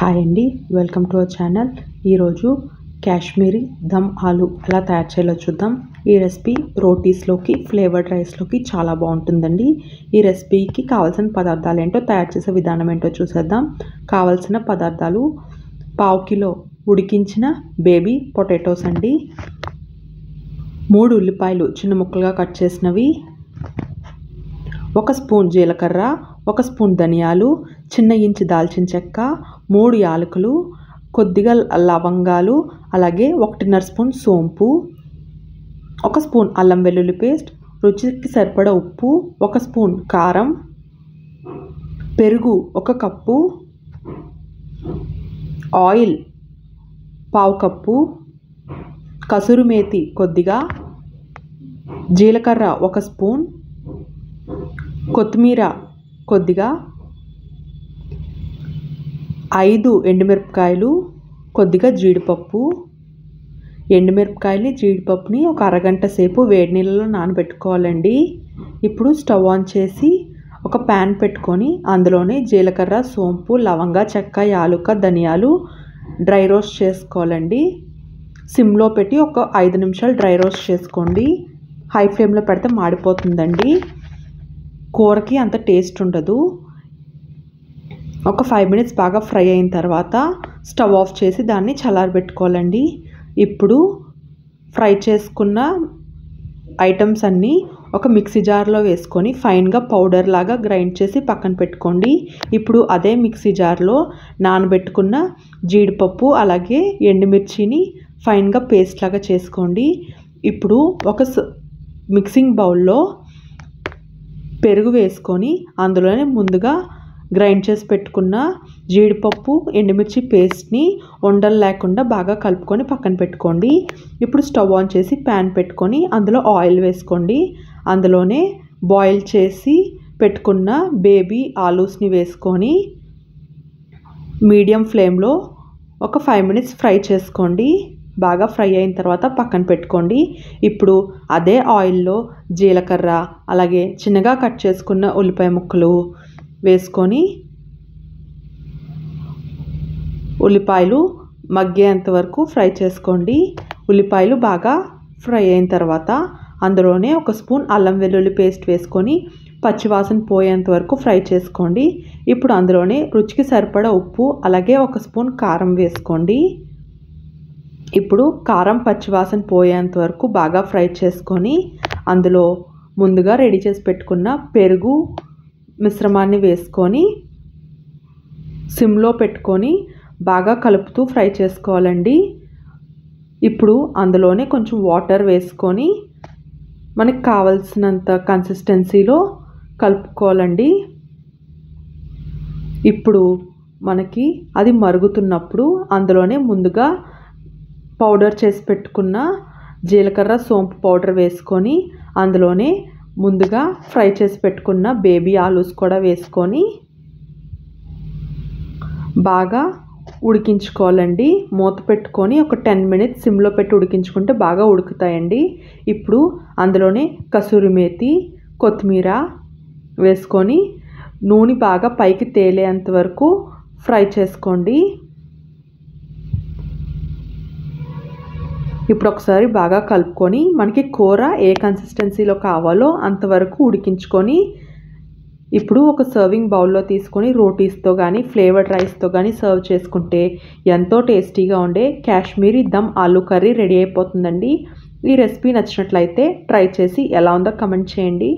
Hi అండి, welcome to our channel. ఈరోజు కాశ్మీరీ దమ్ ఆలు ఎలా తయారు చేయాలో చూద్దాం. ఈ రెసిపీ రోటీస్లోకి, ఫ్లేవర్డ్ రైస్లోకి చాలా బాగుంటుందండి. ఈ రెసిపీకి కావాల్సిన పదార్థాలు ఏంటో, తయారు చేసే విధానం ఏంటో చూసేద్దాం. కావాల్సిన పదార్థాలు: పావు కిలో ఉడికించిన బేబీ పొటాటోస్ అండి, 3 ఉల్లిపాయలు చిన్న ముక్కలుగా కట్ చేసినవి, 1 స్పూన్ జీలకర్ర, 1 స్పూన్ ధనియాలు, చిన్న ఇంచు దాల్చిన చెక్క, 3 యాలకులు, కొద్దిగా లవంగాలు, అలాగే 1.5 స్పూన్ సోంపు, 1 స్పూన్ అల్లం వెల్లుల్లి పేస్ట్, రుచికి సరిపడా ఉప్పు, 1 స్పూన్ కారం, పెరుగు 1 కప్పు, ఆయిల్ పావు కప్పు, కసూరి మేతి కొద్దిగా, జీలకర్ర 1 స్పూన్, కొత్తిమీర కొద్దిగా, 5 ఎండుమిరపకాయలు, కొద్దిగా జీడిపప్పు. ఎండుమిరపకాయలని, జీడిపప్పుని ఒక అరగంట సేపు వేడి నీళ్ళలో నానబెట్టుకోవాలండి. ఇప్పుడు స్టవ్ ఆన్ చేసి ఒక ప్యాన్ పెట్టుకొని అందులోనే జీలకర్ర, సోంపు, లవంగా, చెక్క, యాలుక, ధనియాలు డ్రై రోస్ట్ చేసుకోవాలండి. సిమ్లో పెట్టి ఒక 5 నిమిషాలు డ్రై రోస్ట్ చేసుకోండి. హై ఫ్లేమ్లో పెడితే మాడిపోతుందండి, కూరకి అంత టేస్ట్ ఉండదు. ఒక 5 మినిట్స్ బాగా ఫ్రై అయిన తర్వాత స్టవ్ ఆఫ్ చేసి దాన్ని చల్లారబెట్టుకోవాలండి. ఇప్పుడు ఫ్రై చేసుకున్న ఐటమ్స్ అన్నీ ఒక మిక్సీ జార్లో వేసుకొని ఫైన్గా పౌడర్ లాగా గ్రైండ్ చేసి పక్కన పెట్టుకోండి. ఇప్పుడు అదే మిక్సీ జార్లో నానబెట్టుకున్న జీడిపప్పు అలాగే ఎండుమిర్చిని ఫైన్గా పేస్ట్ లాగా చేసుకోండి. ఇప్పుడు ఒక మిక్సింగ్ బౌల్లో పెరుగు వేసుకొని అందులోనే ముందుగా గ్రైండ్ చేసి పెట్టుకున్న జీడిపప్పు, ఎండుమిర్చి పేస్ట్ని ఉండలు లేకుండా బాగా కలుపుకొని పక్కన పెట్టుకోండి. ఇప్పుడు స్టవ్ ఆన్ చేసి ప్యాన్ పెట్టుకొని అందులో ఆయిల్ వేసుకోండి. అందులోనే బాయిల్ చేసి పెట్టుకున్న బేబీ ఆలూస్ని వేసుకొని మీడియం ఫ్లేమ్లో ఒక 5 మినిట్స్ ఫ్రై చేసుకోండి. బాగా ఫ్రై అయిన తర్వాత పక్కన పెట్టుకోండి. ఇప్పుడు అదే ఆయిల్లో జీలకర్ర అలాగే చిన్నగా కట్ చేసుకున్న ఉల్లిపాయ ముక్కలు వేసుకొని ఉల్లిపాయలు మగ్గేంత వరకు ఫ్రై చేసుకోండి. ఉల్లిపాయలు బాగా ఫ్రై అయిన తర్వాత అందులోనే 1 స్పూన్ అల్లం వెల్లుల్లి పేస్ట్ వేసుకొని పచ్చివాసన పోయేంత వరకు ఫ్రై చేసుకోండి. ఇప్పుడు అందులోనే రుచికి సరిపడా ఉప్పు అలాగే 1 స్పూన్ కారం వేసుకోండి. ఇప్పుడు కారం పచ్చివాసన పోయేంత వరకు బాగా ఫ్రై చేసుకొని అందులో ముందుగా రెడీ చేసి పెట్టుకున్న పెరుగు మిశ్రమాన్ని వేసుకొని సిమ్లో పెట్టుకొని బాగా కలుపుతూ ఫ్రై చేసుకోవాలండి. ఇప్పుడు అందులోనే కొంచెం వాటర్ వేసుకొని మనకు కావలసినంత కన్సిస్టెన్సీలో కలుపుకోవాలండి. ఇప్పుడు మనకి అది మరుగుతున్నప్పుడు అందులోనే ముందుగా పౌడర్ చేసి పెట్టుకున్న జీలకర్ర, సోంపు పౌడర్ వేసుకొని అందులోనే ముందుగా ఫ్రై చేసి పెట్టుకున్న బేబీ ఆలూస్ కూడా వేసుకొని బాగా ఉడికించుకోవాలండి. మూత పెట్టుకొని ఒక 10 మినిట్స్ సిమ్లో పెట్టి ఉడికించుకుంటే బాగా ఉడుకుతాయండి. ఇప్పుడు అందులోనే కసూరి మేతి, కొత్తిమీర వేసుకొని నూనె బాగా పైకి తేలేంత వరకు ఫ్రై చేసుకోండి. ఇప్పుడు ఒకసారి బాగా కలుపుకొని మనకి కూర ఏ కన్సిస్టెన్సీలో కావాలో అంతవరకు ఉడికించుకొని ఇప్పుడు ఒక సర్వింగ్ బౌల్లో తీసుకొని రోటీస్తో కానీ ఫ్లేవర్డ్ రైస్తో కానీ సర్వ్ చేసుకుంటే ఎంతో టేస్టీగా ఉండే కాశ్మీరీ దమ్ ఆలూ కర్రీ రెడీ అయిపోతుందండి. ఈ రెసిపీ నచ్చినట్లయితే ట్రై చేసి ఎలా ఉందో కమెంట్ చేయండి.